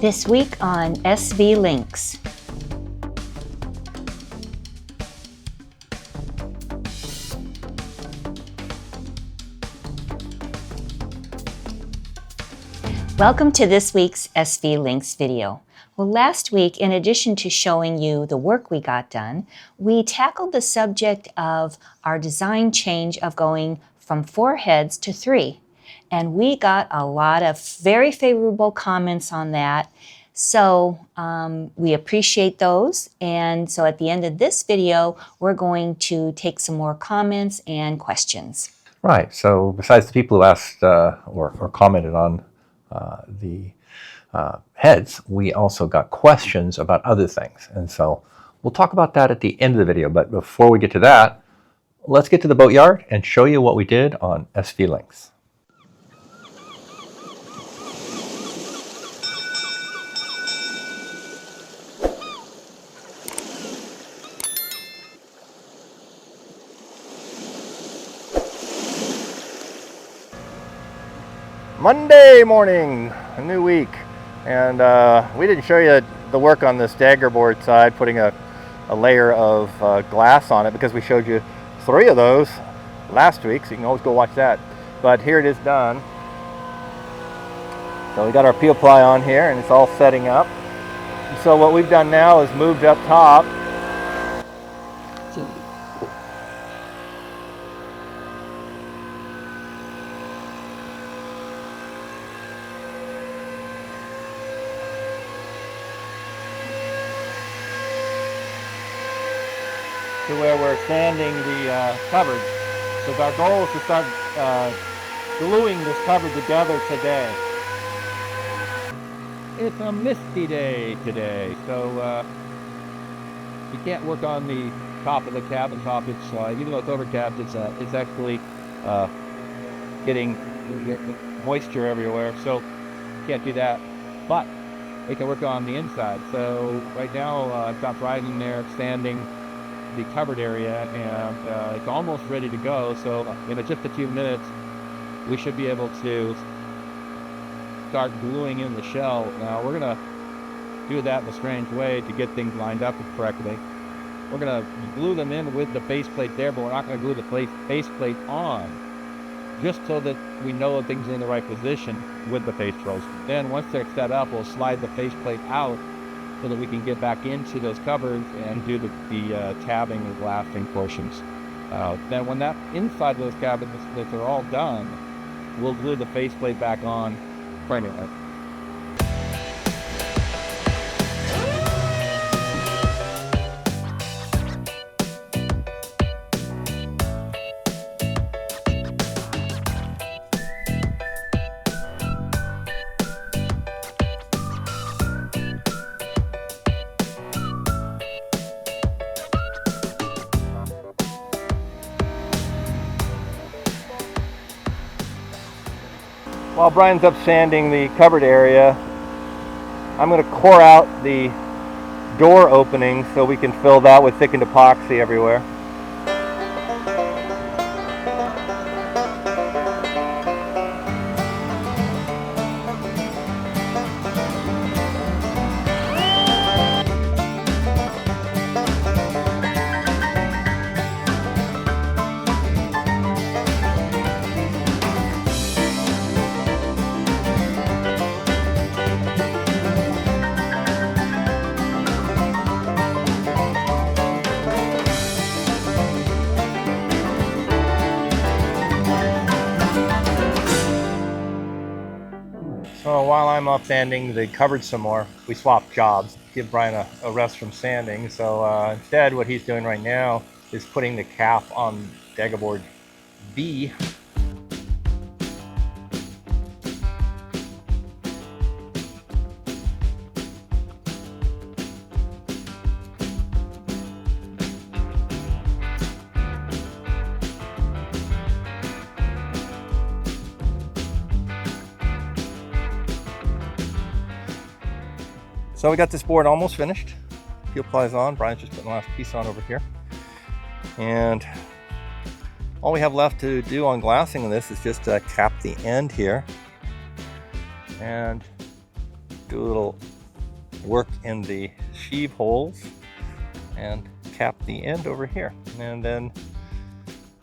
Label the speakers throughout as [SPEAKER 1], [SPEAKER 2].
[SPEAKER 1] This week on SV Lynx. Welcome to this week's SV Lynx video. Well, last week, in addition to showing you the work we got done, we tackled the subject of our design change of going from 4 heads to 3. And we got a lot of very favorable comments on that. So we appreciate those. And so at the end of this video, we're going to take some more comments and questions.
[SPEAKER 2] Right. So besides the people who asked or commented on the heads, we also got questions about other things. And so we'll talk about that at the end of the video. But before we get to that, let's get to the boatyard and show you what we did on SV Lynx. Monday morning, a new week, and we didn't show you the work on this daggerboard side, putting a layer of glass on it, because we showed you 3 of those last week, so you can always go watch that. But here it is done. So we got our peel ply on here, and it's all setting up. And so what we've done now is moved up top. To where we're sanding the cupboard. So our goal is to start gluing this cupboard together today. It's a misty day today, so you can't work on the top of the cabin top. It's even though it's overcast, it's actually getting moisture everywhere, so you can't do that. But we can work on the inside. So right now, I've got Brian in there sanding the cupboard area, and it's almost ready to go. So in just a few minutes, we should be able to start gluing in the shell. Now we're gonna do that in a strange way to get things lined up correctly. We're gonna glue them in with the faceplate there, but we're not gonna glue the faceplate on, just so that we know that things are in the right position with the face rolls. Then once they're set up, we'll slide the faceplate out so that we can get back into those cupboards and do the tabbing and glassing portions. Then when that inside of those cabinets that are all done, we'll glue the faceplate back on permanently. While Brian's up sanding the cupboard area, I'm going to core out the door opening so we can fill that with thickened epoxy everywhere. So while I'm up sanding the cupboard some more, we swapped jobs, give Brian a rest from sanding. So instead what he's doing right now is putting the cap on Daggerboard B. So we got this board almost finished. Peel plies on. Brian's just putting the last piece on over here. And all we have left to do on glassing this is just cap the end here and do a little work in the sheave holes and cap the end over here. And then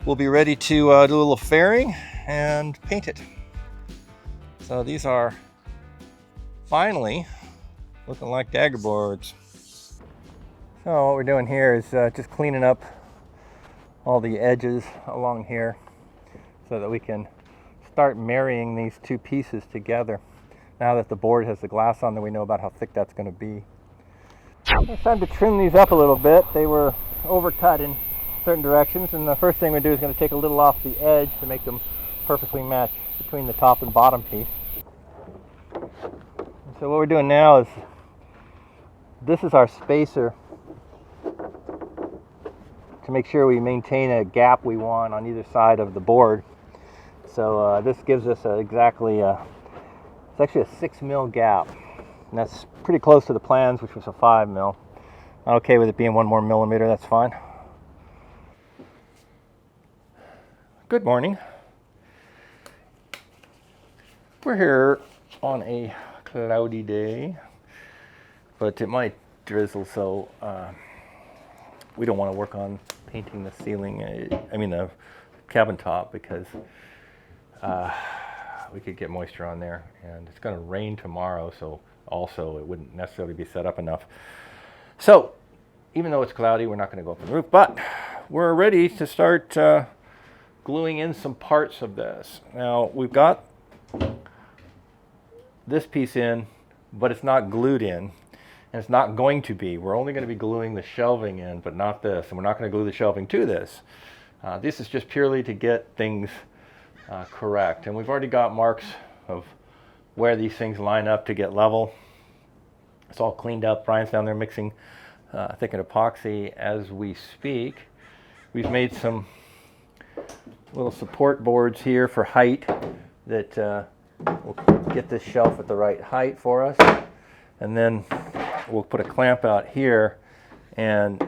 [SPEAKER 2] we'll be ready to do a little fairing and paint it. So these are finally looking like daggerboards. So what we're doing here is just cleaning up all the edges along here so that we can start marrying these two pieces together. Now that the board has the glass on there, we know about how thick that's going to be. It's time to trim these up a little bit. They were overcut in certain directions, and the first thing we do is going to take a little off the edge to make them perfectly match between the top and bottom piece. And so what we're doing now is, this is our spacer to make sure we maintain a gap we want on either side of the board. So this gives us it's actually a 6 mil gap, and that's pretty close to the plans, which was a 5 mil. I'm okay with it being 1 more millimeter, that's fine. Good morning. We're here on a cloudy day, but it might drizzle, so we don't want to work on painting the ceiling, the cabin top, because we could get moisture on there, and it's going to rain tomorrow, so also it wouldn't necessarily be set up enough. So even though it's cloudy, we're not going to go up the roof, but we're ready to start gluing in some parts of this. Now we've got this piece in, but it's not glued in, and it's not going to be. We're only going to be gluing the shelving in, but not this, and we're not going to glue the shelving to this. This is just purely to get things correct, and we've already got marks of where these things line up to get level. It's all cleaned up. Brian's down there mixing thickened epoxy as we speak. We've made some little support boards here for height that will get this shelf at the right height for us, and then we'll put a clamp out here and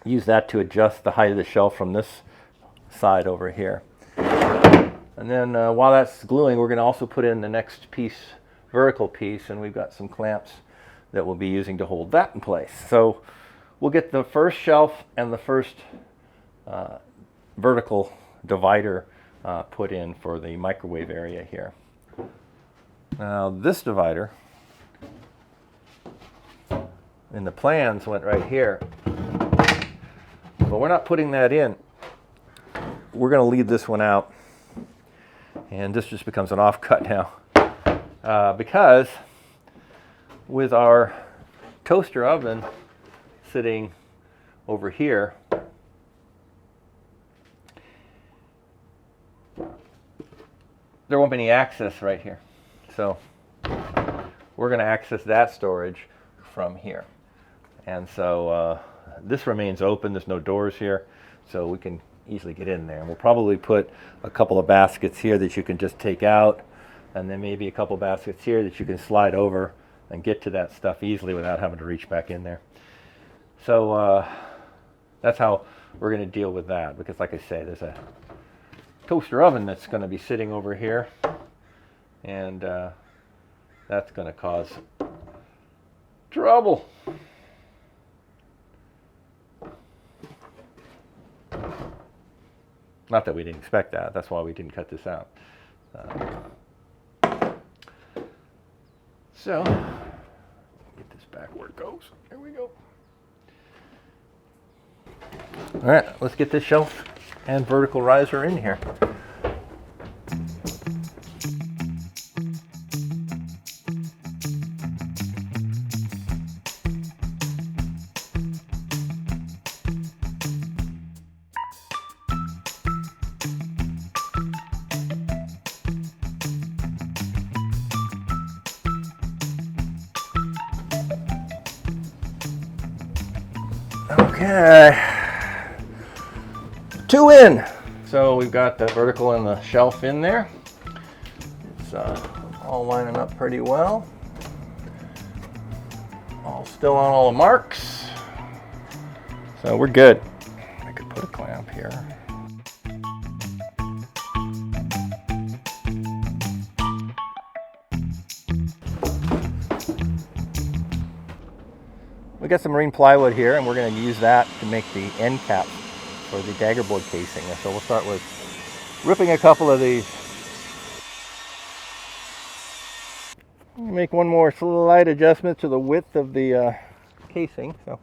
[SPEAKER 2] use that to adjust the height of the shelf from this side over here. And then while that's gluing, we're going to also put in the next piece, vertical piece, and we've got some clamps that we'll be using to hold that in place. So we'll get the first shelf and the first vertical divider put in for the microwave area here. Now this divider in the plans went right here, but we're not putting that in. We're going to leave this one out, and this just becomes an offcut now, because with our toaster oven sitting over here, there won't be any access right here. So we're going to access that storage from here, and so this remains open. There's no doors here, so we can easily get in there. And we'll probably put a couple of baskets here that you can just take out, and then maybe a couple baskets here that you can slide over and get to that stuff easily without having to reach back in there. So that's how we're going to deal with that, because like I say, there's a toaster oven that's going to be sitting over here, and that's going to cause trouble. Not that we didn't expect that. That's why we didn't cut this out. So, get this back where it goes. There we go. All right, let's get this shelf and vertical riser in here. Okay, 2 in. So we've got the vertical and the shelf in there. It's all lining up pretty well. All still on all the marks. So we're good. I could put a clamp here. We got some marine plywood here, and we're going to use that to make the end cap for the daggerboard casing. And so we'll start with ripping a couple of these. Make one more slight adjustment to the width of the casing. So.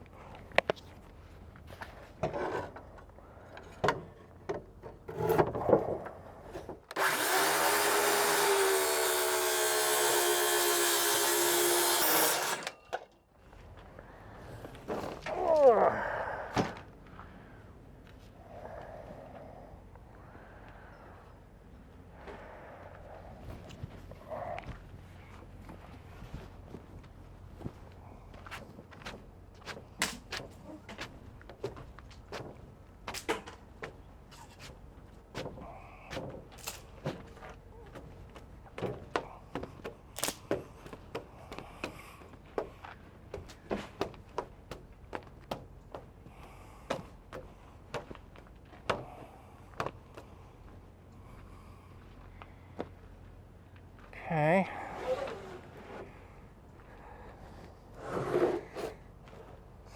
[SPEAKER 2] Okay.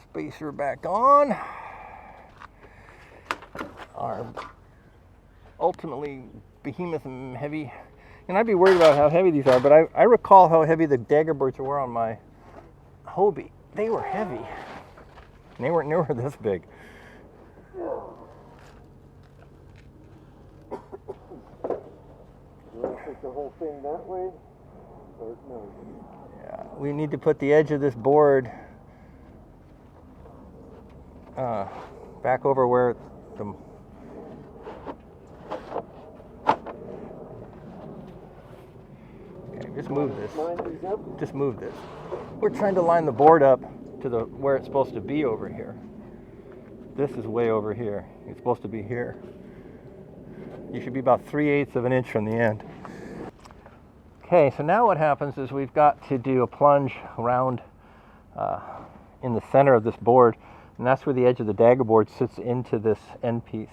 [SPEAKER 2] Spacer back on. Our ultimately behemoth and heavy, and I'd be worried about how heavy these are, but I recall how heavy the daggerboards were on my Hobie. They were heavy. And they weren't near this big.
[SPEAKER 3] Take the whole thing that way, or no?
[SPEAKER 2] Yeah, we need to put the edge of this board back over where the okay, just move this. Just move this. We're trying to line the board up to the where it's supposed to be over here. This is way over here. It's supposed to be here. You should be about 3/8 of an inch from the end. Okay, so now what happens is we've got to do a plunge around in the center of this board, and that's where the edge of the daggerboard sits into this end piece.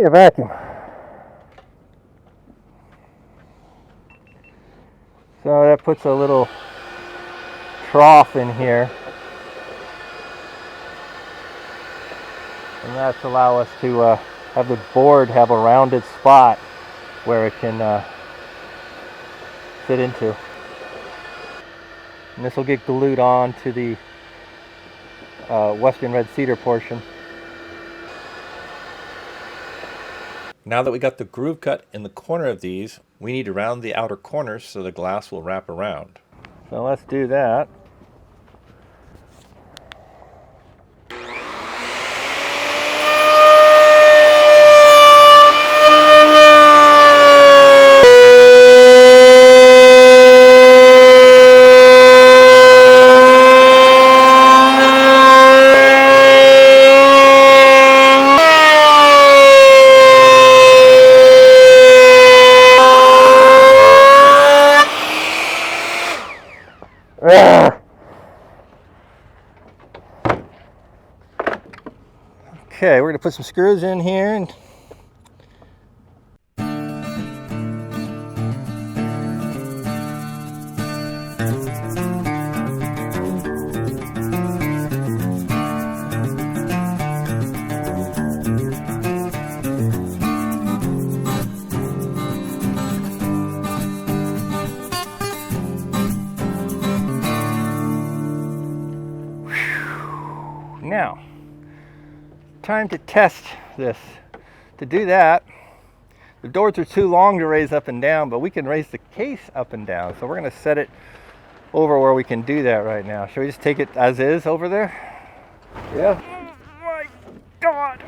[SPEAKER 2] A vacuum. So that puts a little trough in here, and that's allow us to have the board have a rounded spot where it can fit into. And this will get glued on to the Western red cedar portion.
[SPEAKER 4] Now that we got the groove cut in the corner of these, we need to round the outer corners so the glass will wrap around.
[SPEAKER 2] So let's do that. Okay, we're going to put some screws in here and now, time to test this. To do that, the doors are too long to raise up and down, but we can raise the case up and down. So we're going to set it over where we can do that right now. Shall we just take it as is over there?
[SPEAKER 3] Yeah.
[SPEAKER 2] Oh my God!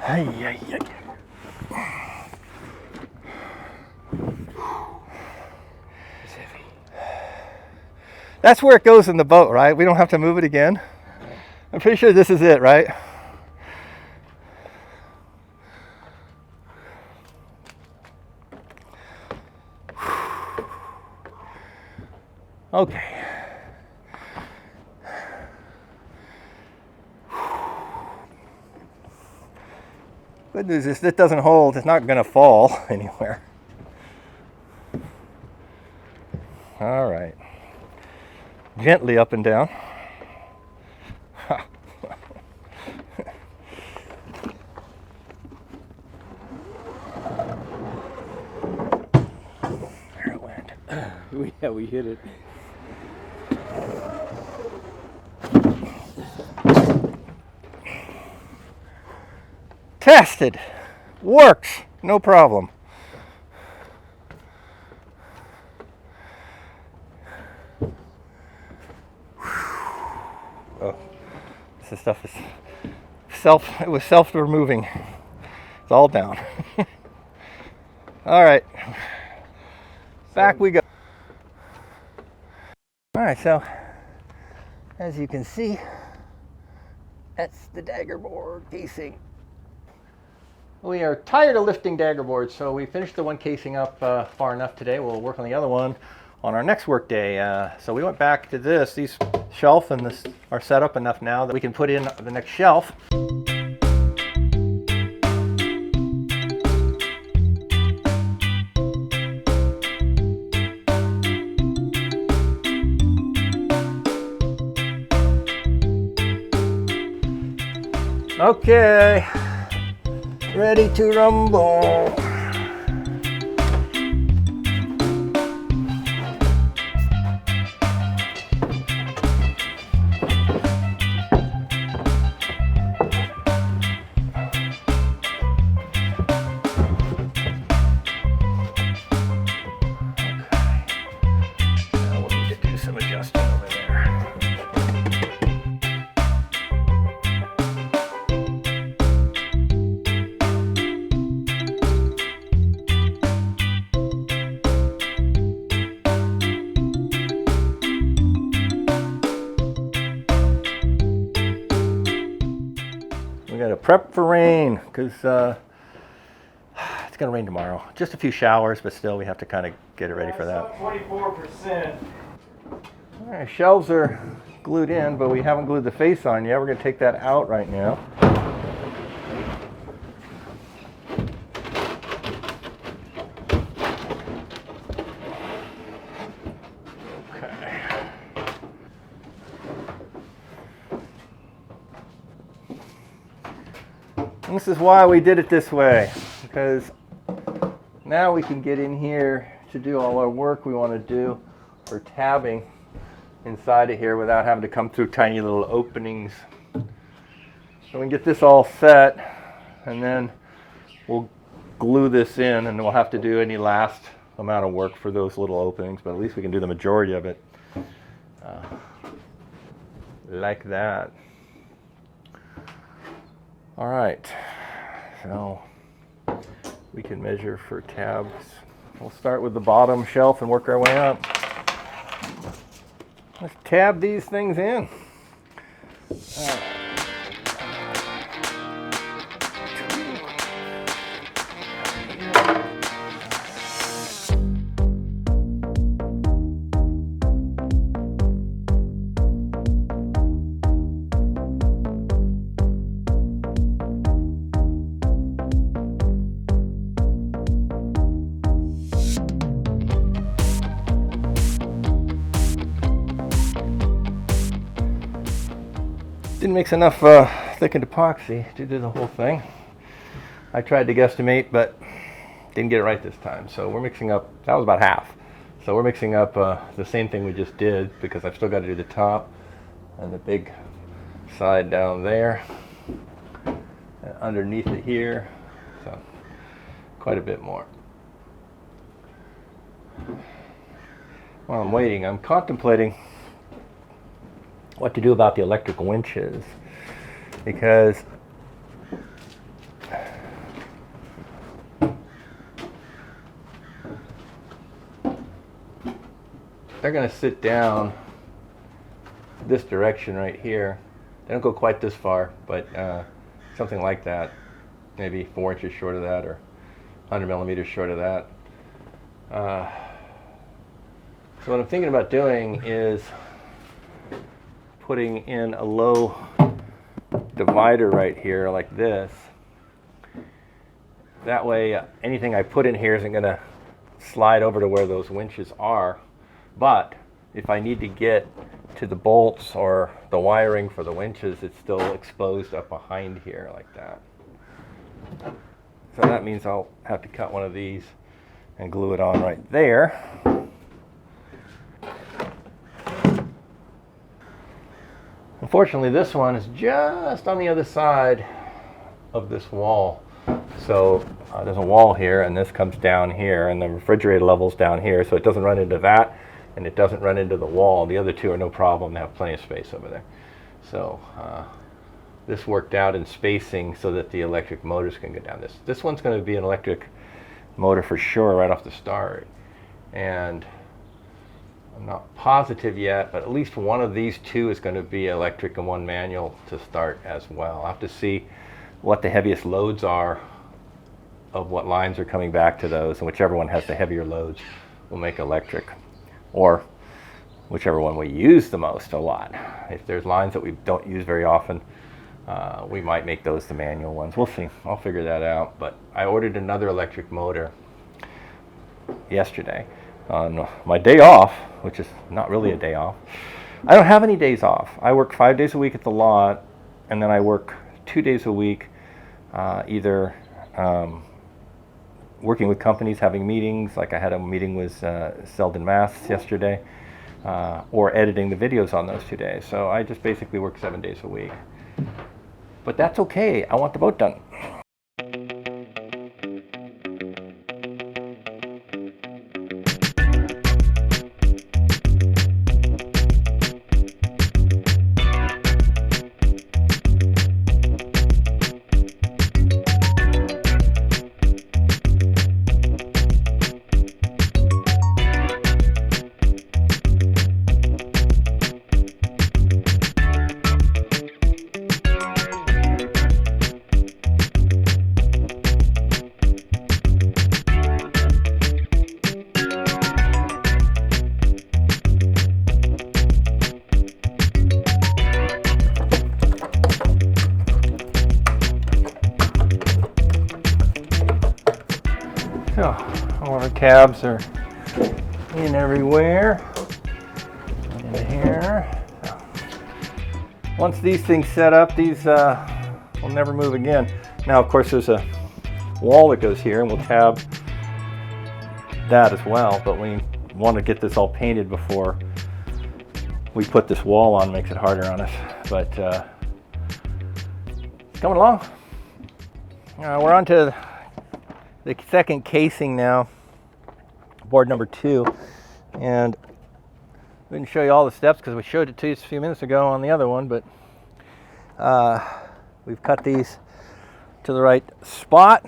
[SPEAKER 2] Ay, ay, ay.
[SPEAKER 5] That's where it goes in the boat, right? We don't have to move it again. I'm pretty sure this is it, right? Okay. Good news is it doesn't hold. It's not going to fall anywhere. All right. Gently up and down. There it went.
[SPEAKER 2] Yeah, we hit it.
[SPEAKER 5] Tested. Works. No problem. Oh, this stuff is it was self-removing. It's all down. All right. Back we go. All right, so as you can see, that's the Daggerboard casing. We are tired of lifting Daggerboards, so we finished the one casing up far enough today. We'll work on the other one on our next work day. So we went back to this. These shelf and this are set up enough now that we can put in the next shelf. Okay. Ready to rumble. Now we'll need to do some adjusting over there. We got to prep for rain because it's going to rain tomorrow. Just a few showers, but still we have to kind of get it ready for that.
[SPEAKER 3] 24%.
[SPEAKER 5] All right, shelves are glued in, but we haven't glued the face on yet. We're going to take that out right now. And this is why we did it this way, because now we can get in here to do all our work we want to do for tabbing inside of here without having to come through tiny little openings. So we can get this all set, and then we'll glue this in, and we'll have to do any last amount of work for those little openings, but at least we can do the majority of it like that. All right, so we can measure for tabs. We'll start with the bottom shelf and work our way up. Let's tab these things in. Didn't mix enough thickened epoxy to do the whole thing. I tried to guesstimate, but didn't get it right this time. So we're mixing up, that was about half. So we're mixing up the same thing we just did, because I've still got to do the top and the big side down there, and underneath it here. So quite a bit more. While I'm waiting, I'm contemplating what to do about the electric winches, because they're going to sit down this direction right here. They don't go quite this far, but something like that. Maybe 4 inches short of that, or 100 millimeters short of that. So what I'm thinking about doing is putting in a low divider right here like this. That way anything I put in here isn't going to slide over to where those winches are. But if I need to get to the bolts or the wiring for the winches, it's still exposed up behind here like that. So that means I'll have to cut one of these and glue it on right there. Unfortunately, this one is just on the other side of this wall. So there's a wall here, and this comes down here, and the refrigerator level's down here, so it doesn't run into that, and it doesn't run into the wall. The other two are no problem. They have plenty of space over there. So this worked out in spacing so that the electric motors can go down. This one's going to be an electric motor for sure right off the start. And I'm not positive yet, but at least one of these two is going to be electric and one manual to start as well. I'll have to see what the heaviest loads are of what lines are coming back to those, and whichever one has the heavier loads will make electric, or whichever one we use the most a lot. If there's lines that we don't use very often, we might make those the manual ones. We'll see. I'll figure that out. But I ordered another electric motor yesterday on my day off, which is not really a day off. I don't have any days off. I work 5 days a week at the lot, and then I work 2 days a week either working with companies, having meetings, like I had a meeting with Selden Maths yesterday, or editing the videos on those 2 days. So I just basically work 7 days a week. But that's okay. I want the boat done. So all of our cabs are in everywhere. Into here. So, once these things set up, these will never move again. Now, of course, there's a wall that goes here, and we'll tab that as well. But we want to get this all painted before we put this wall on. Makes it harder on us. But it's coming along. We're on to the second casing now, board number 2, and we didn't show you all the steps because we showed it to you a few minutes ago on the other one, but we've cut these to the right spot.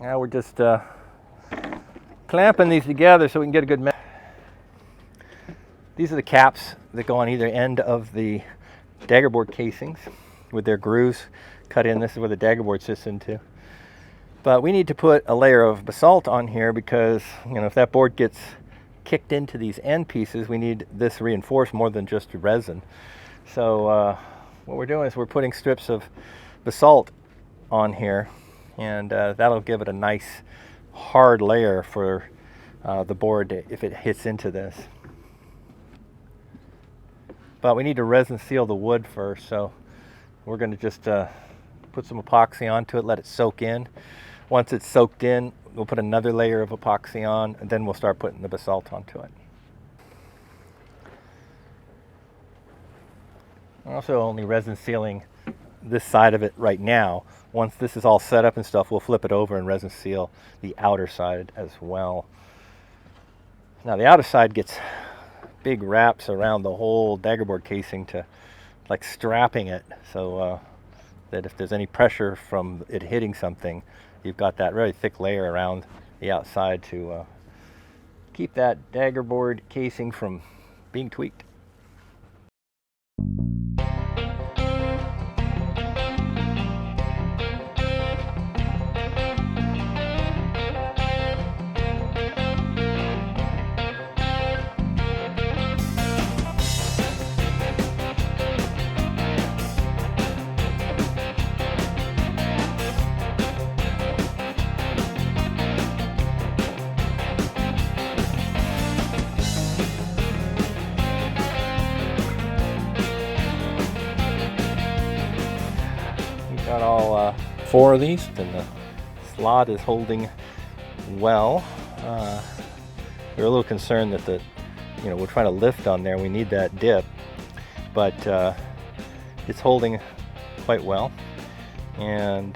[SPEAKER 5] Now we're just clamping these together so we can get a good measure. These are the caps that go on either end of the daggerboard casings with their grooves cut in. This is where the daggerboard sits into. But we need to put a layer of basalt on here because, you know, if that board gets kicked into these end pieces, we need this reinforced more than just resin. So what we're doing is we're putting strips of basalt on here, and that'll give it a nice hard layer for the board if it hits into this. But we need to resin seal the wood first, so we're going to just put some epoxy onto it, let it soak in. Once it's soaked in, we'll put another layer of epoxy on, and then we'll start putting the basalt onto it. We're also only resin sealing this side of it right now. Once this is all set up and stuff, we'll flip it over and resin seal the outer side as well. Now the outer side gets big wraps around the whole daggerboard casing to like strapping it, so that if there's any pressure from it hitting something, you've got that very thick layer around the outside to keep that daggerboard casing from being tweaked. Got all 4 of these, and the slot is holding well. We're a little concerned that we're trying to lift on there. We need that dip, but it's holding quite well. And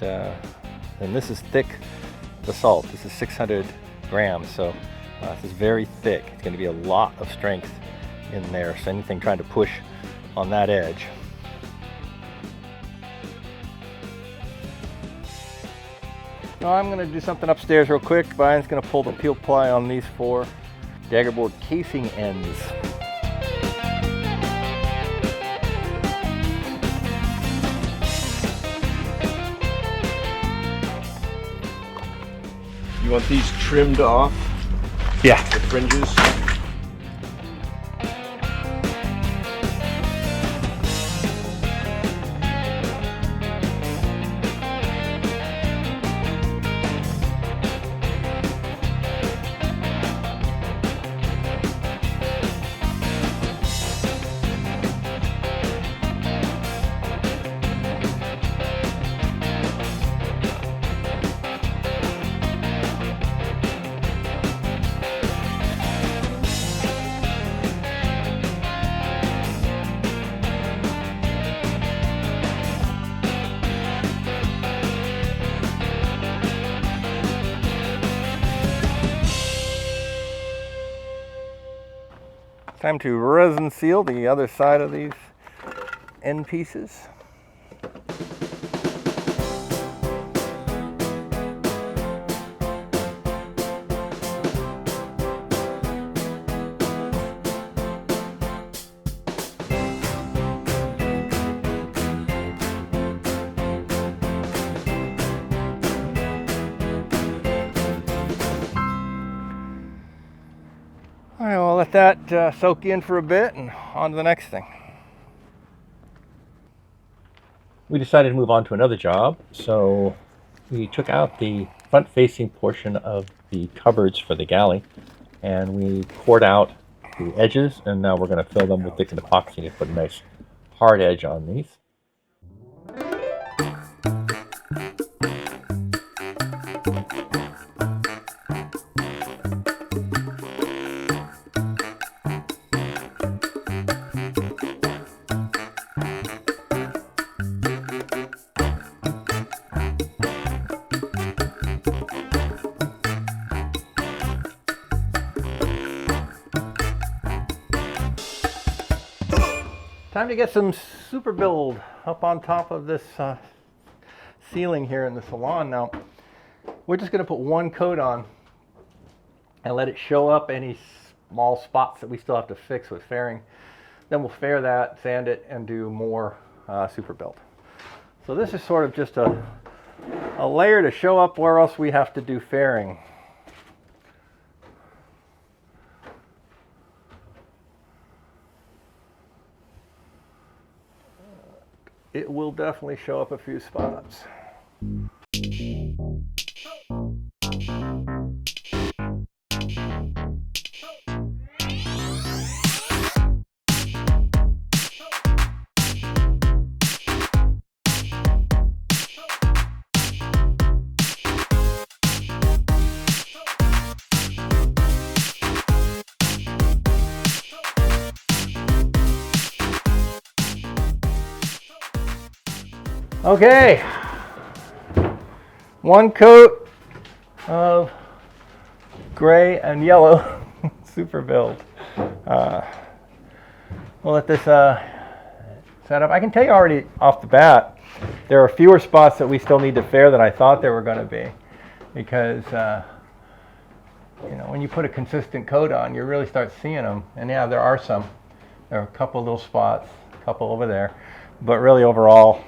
[SPEAKER 5] this is thick basalt. This is 600 grams, so this is very thick. It's going to be a lot of strength in there. So anything trying to push on that edge. So I'm going to do something upstairs real quick. Brian's going to pull the peel ply on these 4 Daggerboard casing ends.
[SPEAKER 3] You want these trimmed off?
[SPEAKER 5] Yeah.
[SPEAKER 3] The fringes?
[SPEAKER 5] Time to resin seal the other side of these end pieces. All right, well, let that soak in for a bit and on to the next thing.
[SPEAKER 4] We decided to move on to another job, so we took out the front-facing portion of the cupboards for the galley, and we poured out the edges, and now we're going to fill them with thickened epoxy to put a nice hard edge on these.
[SPEAKER 5] Time to get some super build up on top of this ceiling here in the salon. Now, we're just going to put one coat on and let it show up any small spots that we still have to fix with fairing. Then we'll fair that, sand it, and do more super build. So this is sort of just a layer to show up where else we have to do fairing. It will definitely show up a few spots. Okay, one coat of gray and yellow super build. We'll let this set up. I can tell you already off the bat, there are fewer spots that we still need to fair than I thought there were going to be, because you know, when you put a consistent coat on, you really start seeing them. And yeah, there are some. There are a couple little spots, a couple over there, but really overall,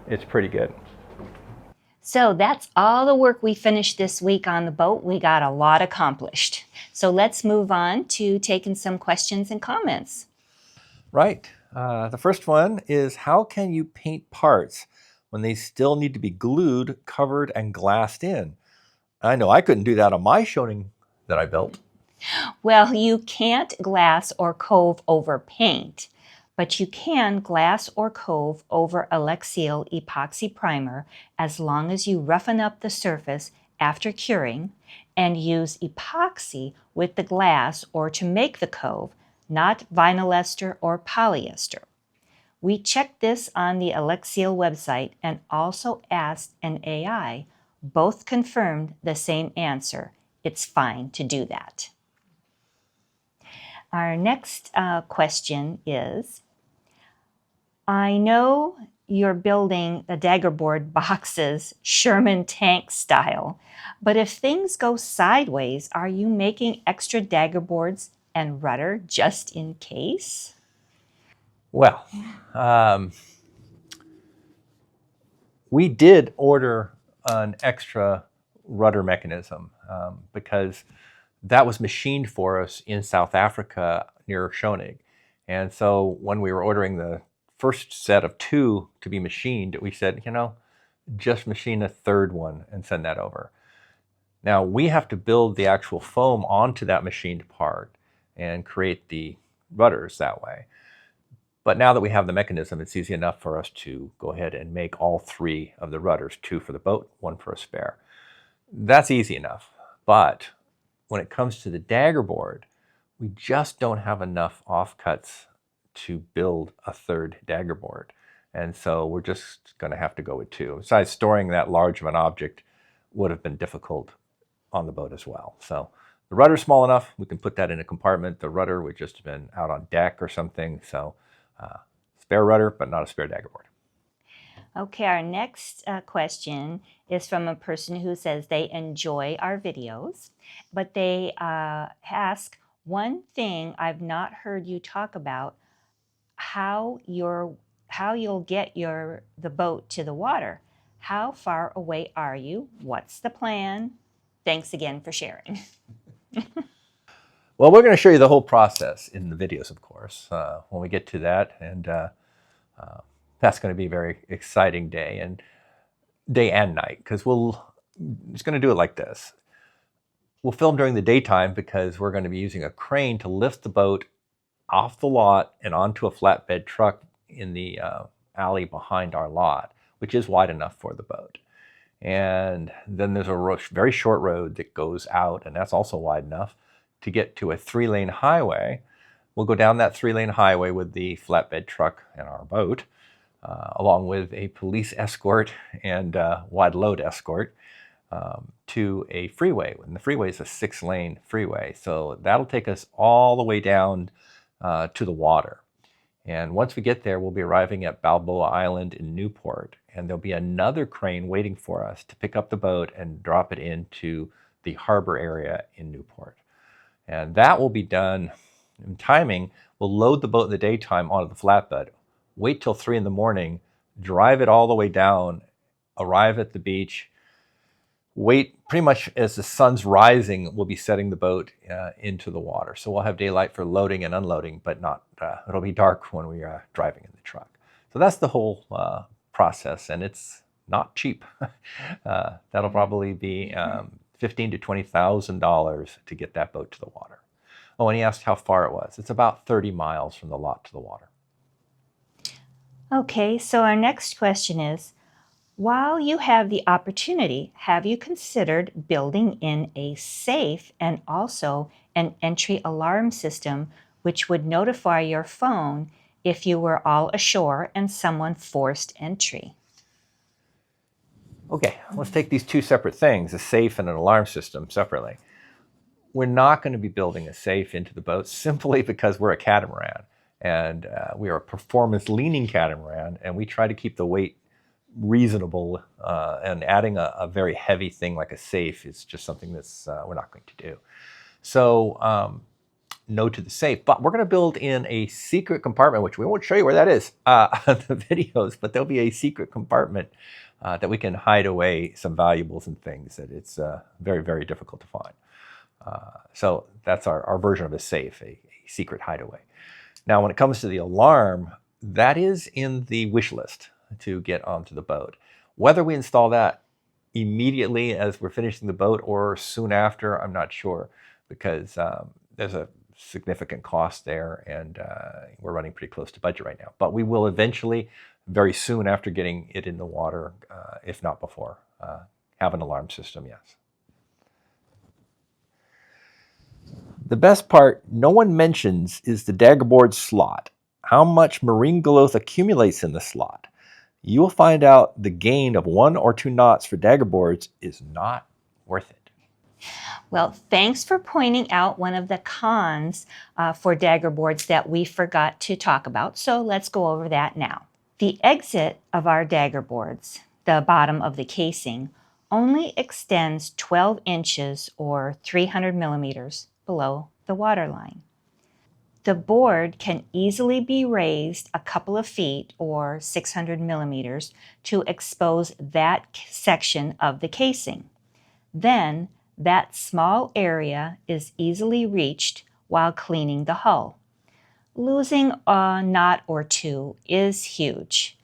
[SPEAKER 5] it's pretty good.
[SPEAKER 1] So that's all the work we finished this week on the boat. We got a lot accomplished. So let's move on to taking some questions and comments.
[SPEAKER 5] Right. The first one is, how can you paint parts when they still need to be glued, covered, and glassed in? I know I couldn't do that on my Shoning that I built.
[SPEAKER 1] Well, you can't glass or cove over paint, but you can glass or cove over Alexil epoxy primer as long as you roughen up the surface after curing and use epoxy with the glass or to make the cove, not vinyl ester or polyester. We checked this on the Alexil website and also asked an AI. Both confirmed the same answer. It's fine to do that. Our next question is, I know you're building the Daggerboard boxes Sherman tank style, but if things go sideways, are you making extra Daggerboards and rudder just in case?
[SPEAKER 5] Well, we did order an extra rudder mechanism because that was machined for us in South Africa near Shoning. And so when we were ordering the first set of 2 to be machined, we said, just machine a third one and send that over. Now we have to build the actual foam onto that machined part and create the rudders that way. But now that we have the mechanism, it's easy enough for us to go ahead and make all 3 of the rudders, 2 for the boat, 1 for a spare. That's easy enough. But when it comes to the Daggerboard, we just don't have enough offcuts to build a third Daggerboard. And so we're just going to have to go with 2. Besides, storing that large of an object would have been difficult on the boat as well. So the rudder's small enough, we can put that in a compartment. The rudder would just have been out on deck or something. So spare rudder, but not a spare Daggerboard.
[SPEAKER 1] Okay, our next question is from a person who says they enjoy our videos, but they ask, one thing I've not heard you talk about, how you'll get the boat to the water. How far away are you? What's the plan? Thanks again for sharing.
[SPEAKER 5] Well, we're going to show you the whole process in the videos, of course, when we get to that. And that's going to be a very exciting day and night, because it's going to do it like this. We'll film during the daytime because we're going to be using a crane to lift the boat off the lot and onto a flatbed truck in the alley behind our lot, which is wide enough for the boat. And then there's a very short road that goes out, and that's also wide enough to get to a 3-lane highway. We'll go down that 3-lane highway with the flatbed truck and our boat, along with a police escort and wide load escort, to a freeway. And the freeway is a 6-lane freeway. So that'll take us all the way down to the water. And once we get there, we'll be arriving at Balboa Island in Newport. And there'll be another crane waiting for us to pick up the boat and drop it into the harbor area in Newport. And that will be done in timing. We'll load the boat in the daytime onto the flatbed, wait till 3 in the morning, drive it all the way down, arrive at the beach, wait pretty much as the sun's rising, we'll be setting the boat into the water. So we'll have daylight for loading and unloading, but not, it'll be dark when we are driving in the truck. So that's the whole process, and it's not cheap. That'll probably be $15,000 to $20,000 to get that boat to the water. Oh, and he asked how far it was. It's about 30 miles from the lot to the water.
[SPEAKER 1] Okay, so our next question is, while you have the opportunity, have you considered building in a safe and also an entry alarm system which would notify your phone if you were all ashore and someone forced entry?
[SPEAKER 5] Okay, let's take these 2 separate things, a safe and an alarm system, separately. We're not going to be building a safe into the boat simply because we're a catamaran. And we are a performance-leaning catamaran, and we try to keep the weight reasonable, and adding a very heavy thing like a safe is just something that's we're not going to do. So
[SPEAKER 4] no to the safe, but we're going to build in a secret compartment, which we won't show you where that is on the videos, but there'll be a secret compartment that we can hide away some valuables and things that it's very, very difficult to find. So that's our version of a safe, a secret hideaway. Now, when it comes to the alarm, that is in the wish list to get onto the boat. Whether we install that immediately as we're finishing the boat or soon after, I'm not sure, because there's a significant cost there, and we're running pretty close to budget right now. But we will eventually, very soon after getting it in the water, if not before, have an alarm system, yes. The best part no one mentions is the Daggerboard slot. How much marine growth accumulates in the slot. You will find out the gain of 1 or 2 knots for Daggerboards is not worth it.
[SPEAKER 1] Well, thanks for pointing out one of the cons for Daggerboards that we forgot to talk about. So let's go over that now. The exit of our Daggerboards, the bottom of the casing, only extends 12 inches or 300 millimeters below the waterline. The board can easily be raised a couple of feet or 600 millimeters to expose that section of the casing. Then that small area is easily reached while cleaning the hull. Losing a knot or 2 is huge.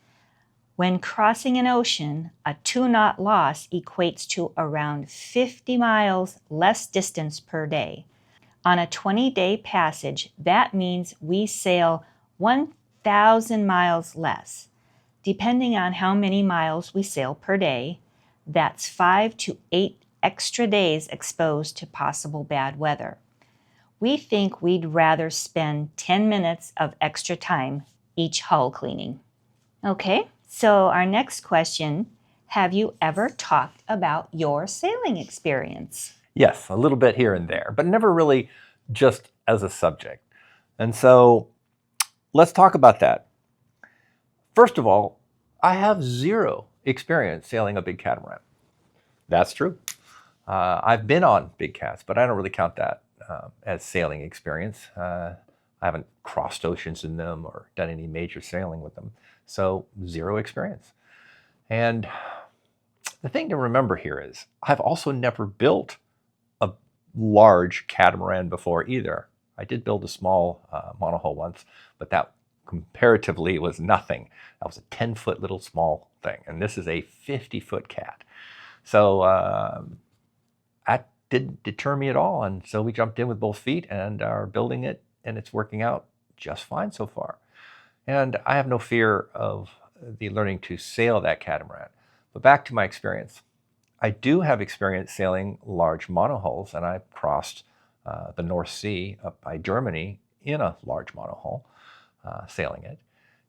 [SPEAKER 1] When crossing an ocean, a 2-knot loss equates to around 50 miles less distance per day. On a 20-day passage, that means we sail 1,000 miles less. Depending on how many miles we sail per day, that's 5 to 8 extra days exposed to possible bad weather. We think we'd rather spend 10 minutes of extra time each hull cleaning. Okay, so our next question, have you ever talked about your sailing experience?
[SPEAKER 4] Yes, a little bit here and there, but never really just as a subject. And so let's talk about that. First of all, I have 0 experience sailing a big catamaran. That's true. I've been on big cats, but I don't really count that as sailing experience. I haven't crossed oceans in them or done any major sailing with them. So 0 experience. And the thing to remember here is I've also never built a large catamaran before either. I did build a small monohull once, but that comparatively was nothing. That was a 10-foot little small thing, and this is a 50-foot cat. So that didn't deter me at all, and so we jumped in with both feet and are building it, and it's working out just fine so far. And I have no fear of the learning to sail that catamaran. But back to my experience. I do have experience sailing large monohulls, and I've crossed the North Sea up by Germany in a large monohull, sailing it.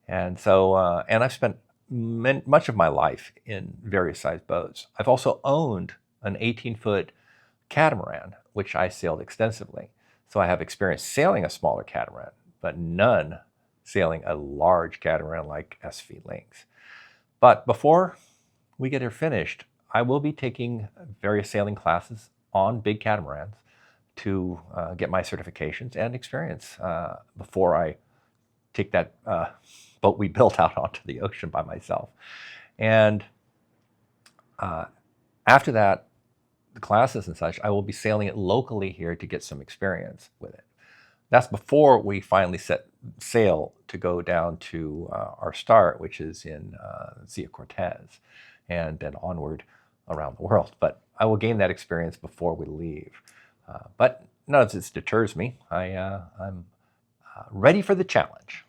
[SPEAKER 4] And so, and I've spent much of my life in various sized boats. I've also owned an 18-foot catamaran, which I sailed extensively. So I have experience sailing a smaller catamaran, but none sailing a large catamaran like SV Lynx. But before we get her finished, I will be taking various sailing classes on big catamarans to get my certifications and experience before I take that boat we built out onto the ocean by myself. And after that, the classes and such, I will be sailing it locally here to get some experience with it. That's before we finally set sail to go down to our start, which is in Sea of Cortez, and then onward around the world. But I will gain that experience before we leave. But none of this deters me. I'm ready for the challenge.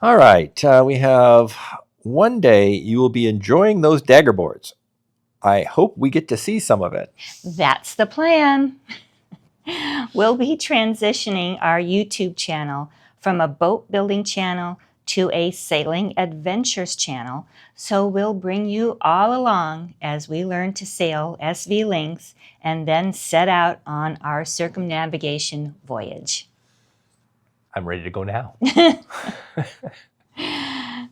[SPEAKER 4] All right, we have one day you will be enjoying those Daggerboards. I hope we get to see some of it.
[SPEAKER 1] That's the plan. We'll be transitioning our YouTube channel from a boat building channel to a sailing adventures channel, so we'll bring you all along as we learn to sail SV Lynx and then set out on our circumnavigation voyage.
[SPEAKER 4] I'm ready to go now.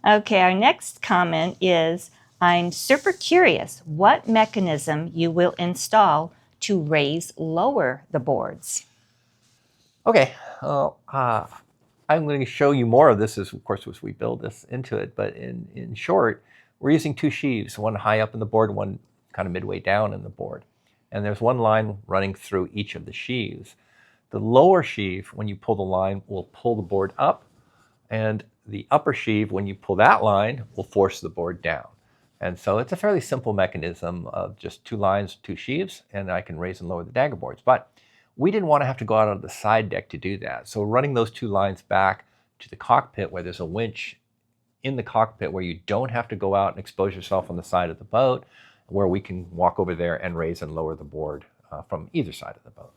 [SPEAKER 1] Okay, our next comment is, I'm super curious what mechanism you will install to lower the boards.
[SPEAKER 5] Okay, I'm going to show you more of this as, of course, as we build this into it. But in short, we're using two sheaves, one high up in the board, one kind of midway down in the board. And there's one line running through each of the sheaves. The lower sheave, when you pull the line, will pull the board up. And the upper sheave, when you pull that line, will force the board down. And so it's a fairly simple mechanism of just two lines, two sheaves, and I can raise and lower the dagger boards. But we didn't want to have to go out on the side deck to do that. So running those two lines back to the cockpit where there's a winch in the cockpit where you don't have to go out and expose yourself on the side of the boat, where we can walk over there and raise and lower the board from either side of the boat.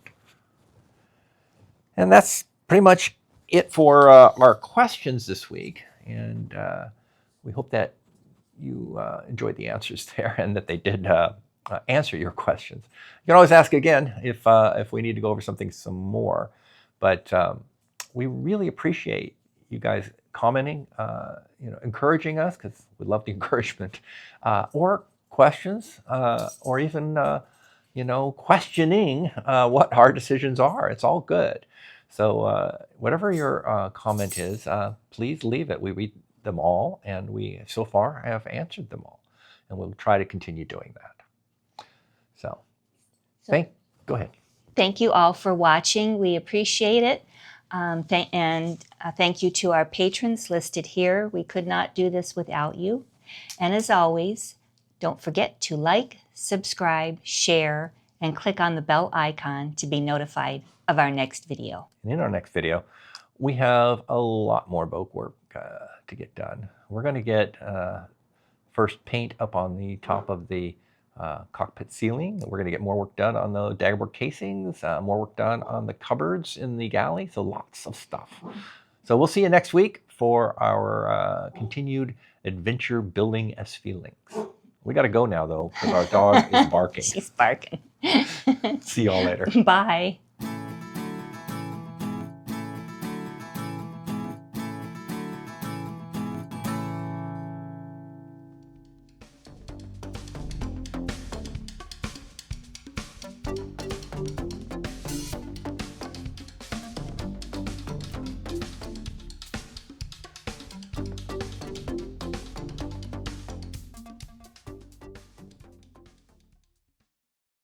[SPEAKER 5] And that's pretty much it for our questions this week. And we hope that you enjoyed the answers there and that they did answer your questions. You can always ask again if we need to go over something some more. But we really appreciate you guys commenting, encouraging us, because we love the encouragement, or questions, or even questioning what our decisions are. It's all good. So whatever your comment is, please leave it. We read them all, and we so far have answered them all, and we'll try to continue doing that. So go ahead.
[SPEAKER 1] Thank you all for watching. We appreciate it. Thank you to our patrons listed here. We could not do this without you. And as always, don't forget to like, subscribe, share, and click on the bell icon to be notified of our next video.
[SPEAKER 5] And in our next video, we have a lot more boat work to get done. We're going to get first paint up on the top of the cockpit ceiling. We're going to get more work done on the daggerboard casings, more work done on the cupboards in the galley, so lots of stuff. So we'll see you next week for our continued adventure building SV Lynx. We got to go now, though, because our dog is barking.
[SPEAKER 1] She's barking.
[SPEAKER 5] See y'all later.
[SPEAKER 1] Bye.